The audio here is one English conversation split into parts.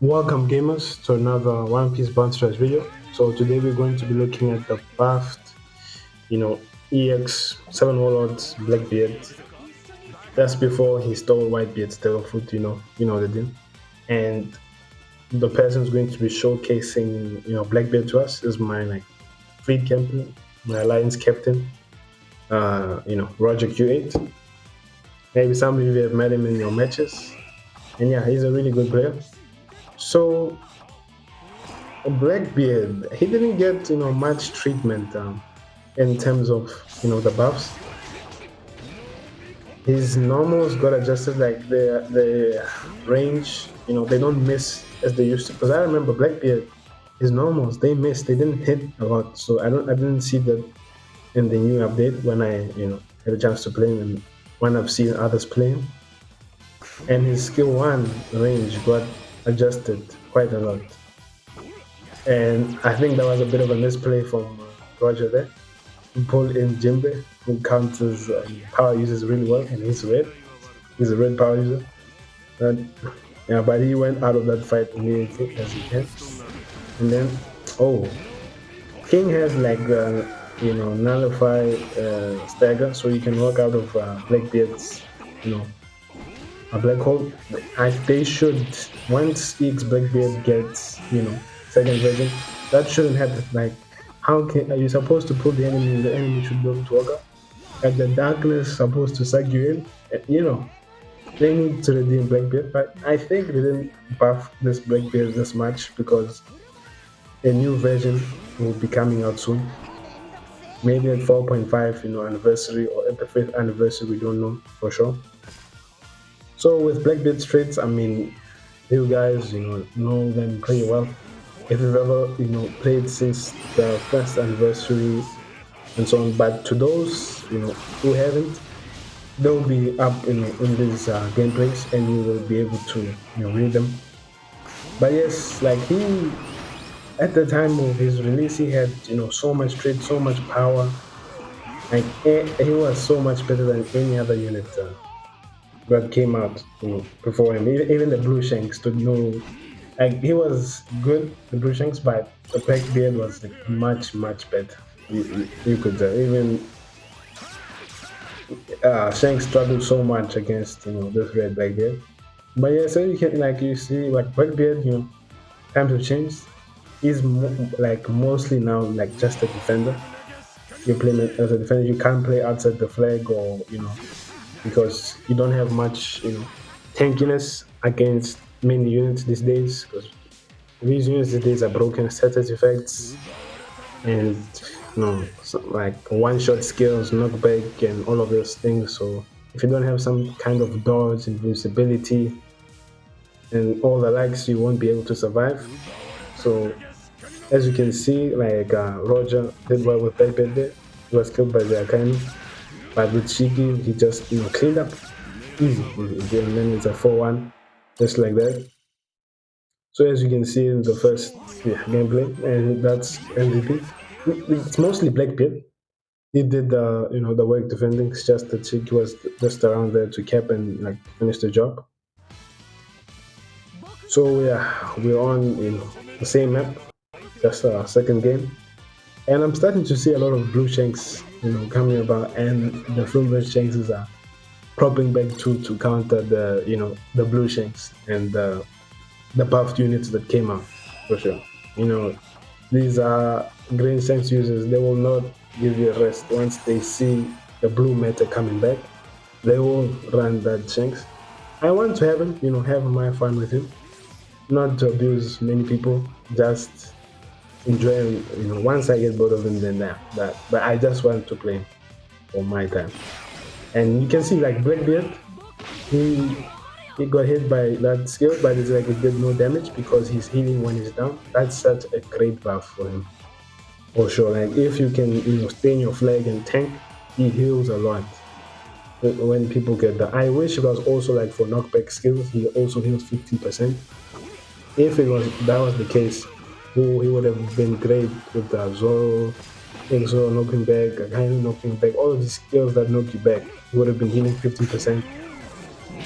Welcome gamers to another One Piece Bounce Rush video. So today we're going to be looking at the buffed, EX 7 Warlords Blackbeard. That's before he stole Whitebeard's Tailfoot, the deal. And the person who's going to be showcasing, Blackbeard to us is my Fleet Captain, my Alliance Captain, Roger Q8. Maybe some of you have met him in your matches. And yeah, he's a really good player. So Blackbeard, he didn't get much treatment in terms of the buffs. His normals got adjusted, like the range, they don't miss as they used to. Because I remember Blackbeard, his normals they missed, they didn't hit a lot. So I didn't see that in the new update when I had a chance to play him and when I've seen others play him. And his skill 1 range got adjusted quite a lot. And I think that was a bit of a misplay from Roger there. He pulled in Jimbe, who counters power users really well, and he's red. He's a red power user. But he went out of that fight immediately as he can. And then, King has nullify stagger, so you can walk out of Blackbeard's, a black hole. They should, once EX Blackbeard gets, second version, that shouldn't happen. Like, how are you supposed to pull the enemy and the enemy should be able to walk out? Like, the darkness is supposed to suck you in. They need to redeem Blackbeard, but I think they didn't buff this Blackbeard this much because a new version will be coming out soon. Maybe at 4.5, anniversary, or at the 5th anniversary, we don't know for sure. So with Blackbeard's traits, I mean, you guys, know them pretty well. If you've ever, played since the 1st anniversary and so on. But to those, who haven't, they'll be up, in these gameplays, and you will be able to, read them. But yes, like at the time of his release, he had, so much trait, so much power. Like he was so much better than any other unit that came out, before him. Even the Blue Shanks stood no. Like, he was good, the Blue Shanks, but the Blackbeard was much better. You could even Shanks struggled so much against this red Blackbeard. But yeah, so you can you see Blackbeard, times have changed. He's mostly now just a defender. You play as a defender. You can't play outside the flag, or because you don't have much tankiness against many units these days, because these units these days are broken status effects and one-shot skills, knockback, and all of those things. So if you don't have some kind of dodge, invincibility, and all the likes, you won't be able to survive. So as you can see, Roger did well with Blackbeard there. He was killed by the Akainu, but with Shiki, he just cleaned up easy, and then it's a 4-1, just like that. So as you can see in the first gameplay, and that's MVP. It's mostly Blackbeard. He did the work defending. It's just that Shiki was just around there to cap and finish the job. So yeah, we're on the same map, just our second game. And I'm starting to see a lot of Blue Shanks, coming about, and the Filbert Shanks are propping back to counter the Blue Shanks and the buffed units that came out, for sure. These are Green Shanks users. They will not give you a rest. Once they see the blue meta coming back, they will run that Shanks. I want to have him, have my fun with him, not to abuse many people, just enjoy him. Once I get bored of him, then that. But I just want to play him for my time. And you can see Blackbeard, he got hit by that skill, but it's it did no damage because he's healing when he's down. That's such a great buff for him, for sure. If you can stay in your flag and tank, he heals a lot when people get that. I wish it was also for knockback skills, he also heals 50%. If that was the case, he would have been great with Zoro, Zoro knocking back, Akainu knocking back, all of these skills that knock you back. He would have been healing 50%.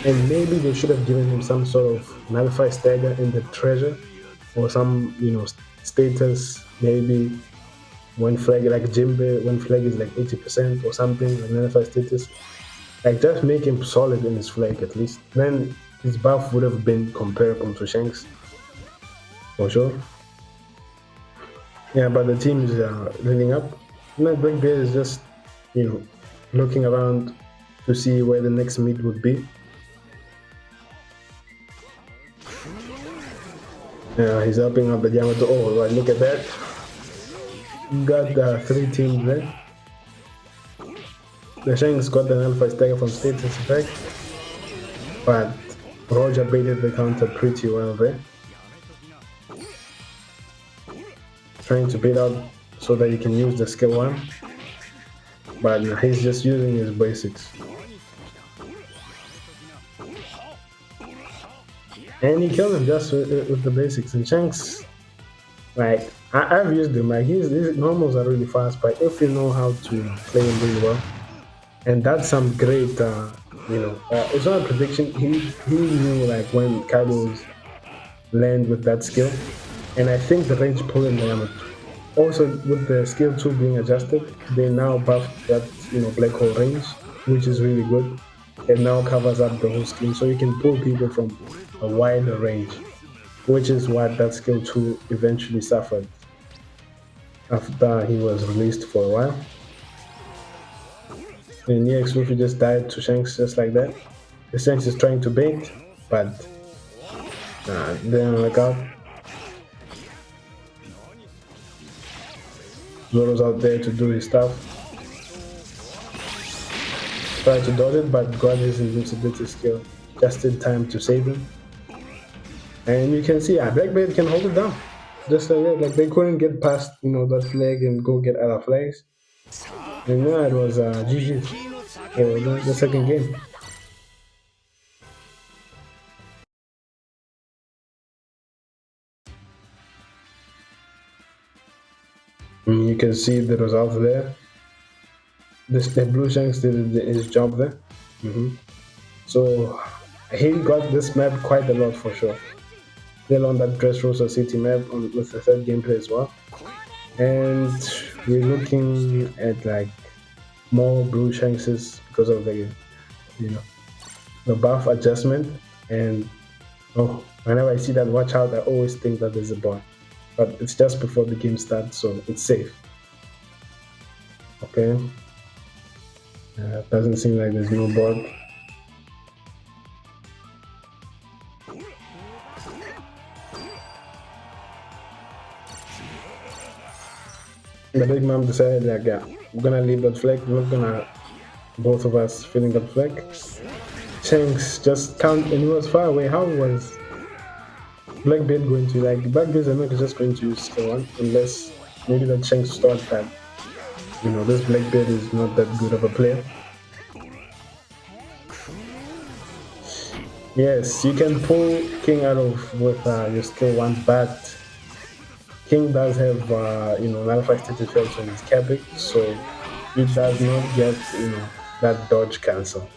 And maybe they should have given him some sort of nullify stagger in the treasure, or some, status. Maybe when flag like Jimbe, when flag is like 80% or something, like nullify status. Like just make him solid in his flag at least. Then his buff would have been comparable to Shanks for sure. Yeah, but the team is leaning up. Blackbeard is just, looking around to see where the next meet would be. Yeah, he's helping out the Yamato. Oh, right, look at that. Got the 3 teams there. The Shanks got an Alpha Stagger from status effect, but Roger baited the counter pretty well there. Trying to bait out so that he can use the skill 1, but he's just using his basics. And he killed him just with the basics. And Shanks, like, I've used him, like, his normals are really fast, but if you know how to play him really well, and that's some great, it's not a prediction. He knew, like, when Kaido's land with that skill, and I think the range pull in the Yamato. Also, with the skill 2 being adjusted, they now buffed that, black hole range, which is really good. It now covers up the whole screen, so you can pull people from a wider range, which is what that skill 2 eventually suffered after he was released for a while. And EX Luffy just died to Shanks just like that. The Shanks is trying to bait, but didn't work out. Zoro's out there to do his stuff. Tried to dodge it, but got his invincibility skill just in time to save him. And you can see, Blackbeard can hold it down. Just like that, like they couldn't get past, that flag and go get other flags. And now it was GG for the second game. And you can see the result there. The Blue Shanks did his job there. So he got this map quite a lot for sure. Still on that Dressrosa City map with the third gameplay as well. And we're looking at like more Blue Shankses because of the the buff adjustment. And whenever I see that watch out, I always think that there's a bot. But it's just before the game starts, so it's safe. Okay. Doesn't seem like there's no bot. The big mom decided, like, yeah, we're gonna leave that flag. We're not gonna both of us filling that flag. Shanks just count, and he was far away. How was Blackbeard going to, like, Blackbeard's not just going to use skill 1 unless maybe that Shanks thought that this Blackbeard is not that good of a player. Yes, you can pull King out of with your skill 1, but King does have nullify status effects on his cabic, so it does not get that dodge cancel,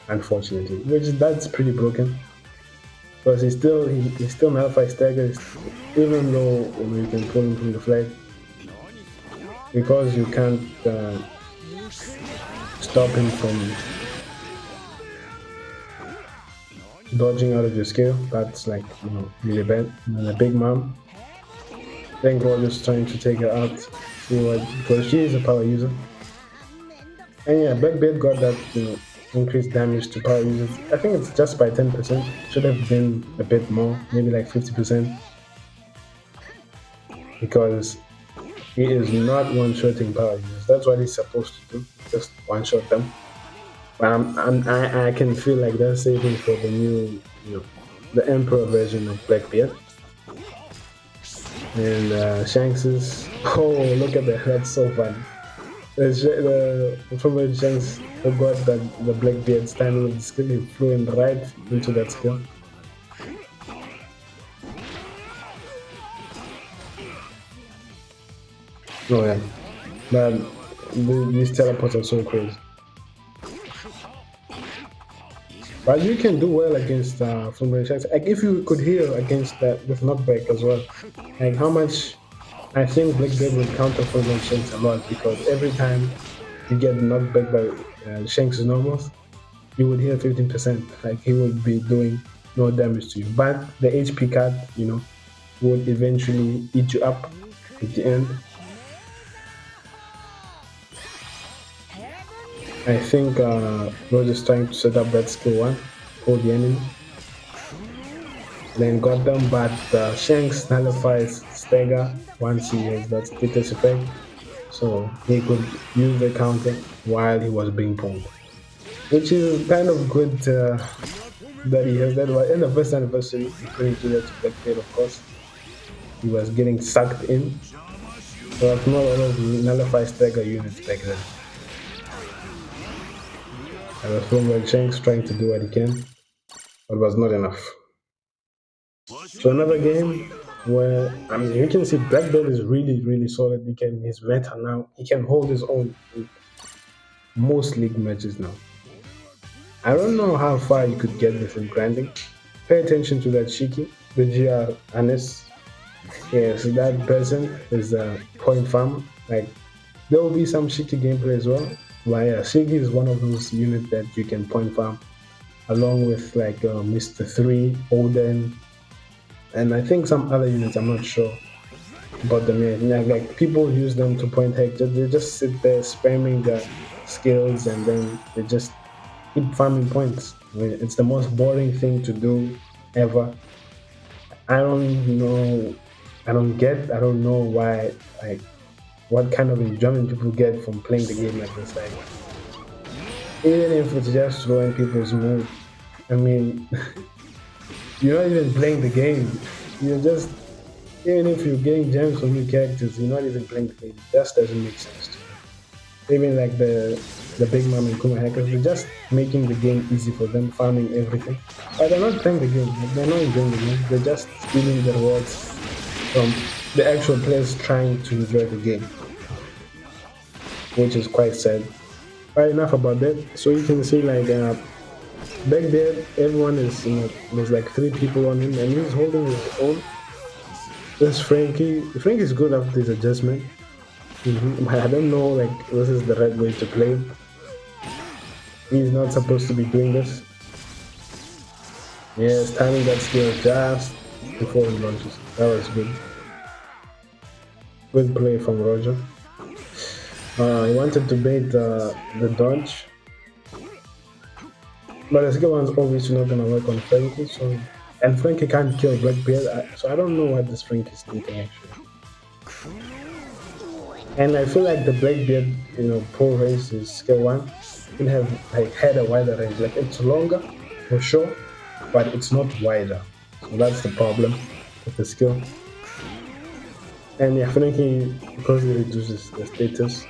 unfortunately, that's pretty broken. Because he still nullifies staggers, even though you can pull him from the flag, because you can't stop him from dodging out of your skill. That's like really bad. And the big mom, I think we're just trying to take her out, because she is a power user. And yeah, Blackbeard got that increased damage to power users. I think it's just by 10%. Should have been a bit more, maybe like 50%, because he is not one-shotting power users. That's what he's supposed to do, just one-shot them. But I can feel like that's saving for the new, the Emperor version of Blackbeard. And Shanks is, look at that, that's so funny. The former Shanks forgot that the Blackbeard standing with the skill, he flew in right into that skill. Oh yeah, but these teleports are so crazy. But you can do well against full metal shanks. Like if you could heal against that with knockback as well. Like how much I think Blackbeard would counter full metal shanks a lot because every time you get knocked back by Shanks' normals, you would heal 15%. Like he would be doing no damage to you. But the HP card, would eventually eat you up at the end. I think Rose is trying to set up that skill one for the enemy. Then got them, but Shanks nullifies Stagger once he has that status effect. So he could use the counter while he was being pulled. Which is kind of good that he has that. But in the first anniversary, he couldn't do that to Blackbeard, of course. He was getting sucked in. There was not a lot of nullify Stagger units back then. And was from Shanks trying to do what he can, but it was not enough. So another game where you can see Blackbeard is really, really solid. He's meta now. He can hold his own in most league matches now. I don't know how far you could get with him grinding. Pay attention to that Shiki, the GR Anis. Yes, that person is a point farm. Like there will be some Shiki gameplay as well. But yeah, Shiki is one of those units that you can point farm along with like Mr. 3, Odin, and I think some other units, I'm not sure about them yet. Like people use them to point hack, they just sit there spamming the skills and then they just keep farming points. It's the most boring thing to do ever. I don't know, I don't know why, like, what kind of enjoyment people get from playing the game like this. Like, even if it's just throwing people's mood, I mean, you're not even playing the game. You're just, even if you're getting gems from new characters, you're not even playing the game. It just doesn't make sense to me. Even like the Big Mom and Kuma hackers, they're just making the game easy for them, farming everything. But they're not playing the game. Like, they're not enjoying the game. They're just stealing the rewards from the actual players trying to enjoy the game, which is quite sad. But enough about that. So you can see like back there, everyone is, there's like 3 people on him, and he's holding his own. There's Frankie. Frankie's good after his adjustment. But I don't know, like, this is the right way to play. He's not supposed to be doing this. Yes, timing that skill just before he launches. That was good. Good play from Roger. He wanted to bait the dodge. But the second one's obviously not gonna work on Frankie, and Frankie can't kill Blackbeard, so I don't know what this Frankie is thinking actually. And I feel like the Blackbeard, pull range is skill 1 can have like had a wider range. Like it's longer for sure, but it's not wider. So that's the problem with the skill. And yeah, Frankie, because he reduces the status,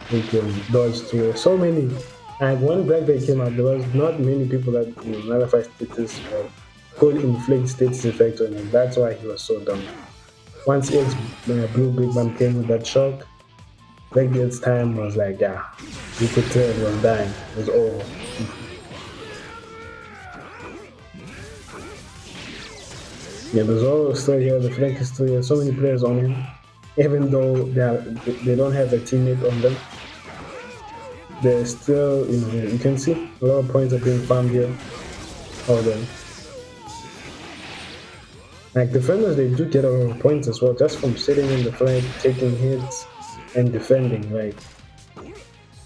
he can dodge through so many. And when Blackbeard came out, there was not many people that nullify status or could inflict status effect on him. That's why he was so dumb. Once X Blue Big Bang came with that shock, Blackbeard's time was like, yeah, you could tell it was dying. It was over. Yeah, the Zoro is still here, the Frank is still here, so many players on him. Even though they don't have a teammate on them, they're still, you can see a lot of points are being farmed here. Oh, then. Like defenders, they do get a lot of points as well, just from sitting in the flank, taking hits, and defending. Like,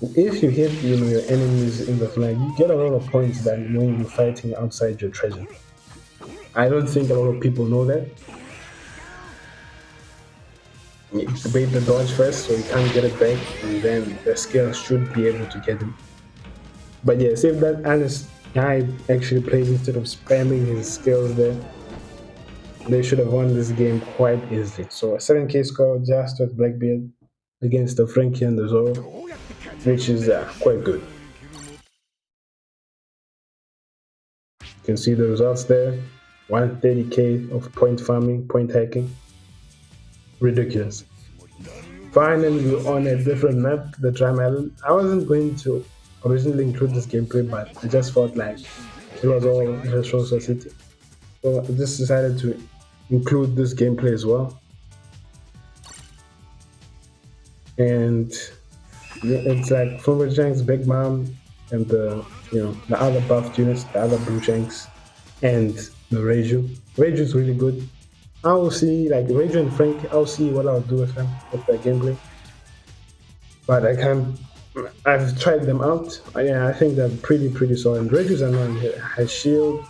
if you hit, your enemies in the flank, you get a lot of points than when you're fighting outside your treasure. I don't think a lot of people know that. You bait the dodge first, so you can't get it back, and then the skill should be able to get him. But yes, if that honest guy actually played instead of spamming his skills there, they should have won this game quite easily. So a 7k score just with Blackbeard against the Frankie and the Zoro, which is quite good. You can see the results there. 130k of point farming, point hacking. Ridiculous. Finally, we're on a different map, the Drum Island. I wasn't going to originally include this gameplay, but I just felt like It was all Kurouzo City. So I just decided to include this gameplay as well. And yeah, it's like Silver Shanks, Big Mom, and the other buffed units, the other Blue Shanks, and the Reiju. Reiju is really good. I'll see like Reiju and Frank. I'll see what I'll do with them with the gameplay. But I can't. I've tried them out. Yeah, I think they're pretty solid. Reju's annoying. Her shield,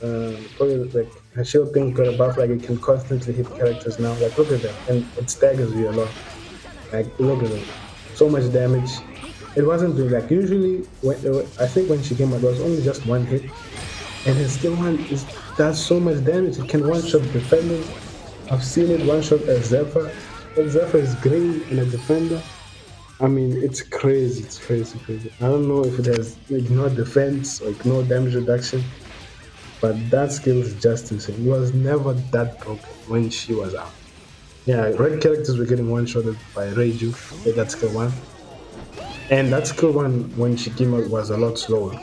probably like her shield thing got a buff. Like it can constantly hit characters now. Like look at that, and it staggers you a lot. Like look at it, so much damage. It wasn't really like usually. I think when she came out, it was only just one hit, and it still does so much damage. It can one shot defenders. I've seen it one shot a Zephyr. But Zephyr is green in a defender. I mean, it's crazy. It's crazy. I don't know if it has ignore defense or ignore damage reduction, but that skill is just insane. It was never that broken when she was out. Yeah, red characters were getting one-shotted by Reiju with that skill 1. And that skill 1, when she came out, was a lot slower.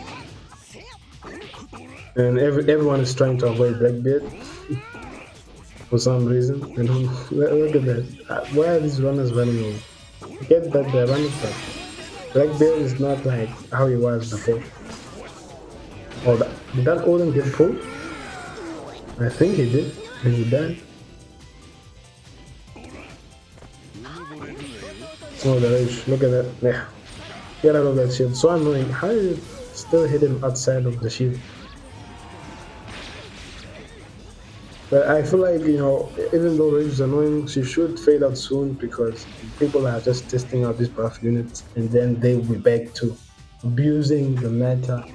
And everyone is trying to avoid Blackbeard for some reason. And look at that. Why are these runners running over? Get that they're running fast. Blackbeard is not like how he was before. Oh, did that Odin get pulled? I think he did, and he died. Oh, the rage. Look at that. Yeah. Get out of that shield. So annoying. How did it still hit him outside of the shield? But I feel like, even though Rage is annoying, she should fade out soon because people are just testing out these buff units and then they will be back to abusing the meta,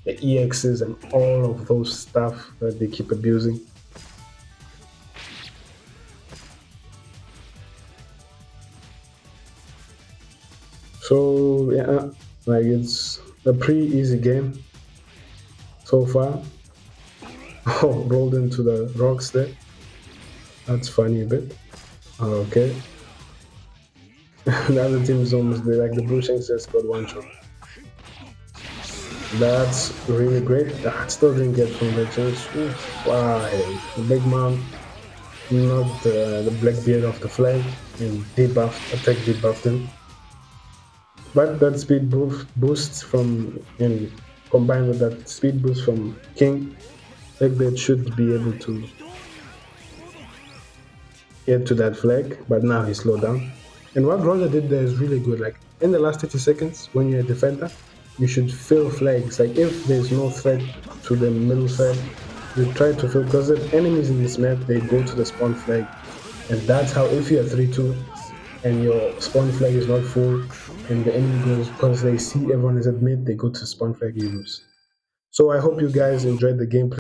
the EXs, and all of those stuff that they keep abusing. So, yeah, like it's a pretty easy game so far. Oh, rolled into the rocks there. That's funny a bit. Okay. The other team is almost there. Like the Blue Shanks just got one shot. That's really great. I still didn't get from the chance. Why? The Big Mom, not the Blackbeard of the flag, and attack debuffed him. But that speed boost and combined with that speed boost from King, Blackbeard should be able to get to that flag, but now he slowed down. And what Roger did there is really good. Like in the last 30 seconds, when you're a defender, you should fill flags. Like if there's no threat to the middle flag, you try to fill because the enemies in this map they go to the spawn flag, and that's how if you're 3-2 and your spawn flag is not full, and the enemy goes because they see everyone is at mid, they go to spawn flag, you lose. So I hope you guys enjoyed the gameplay.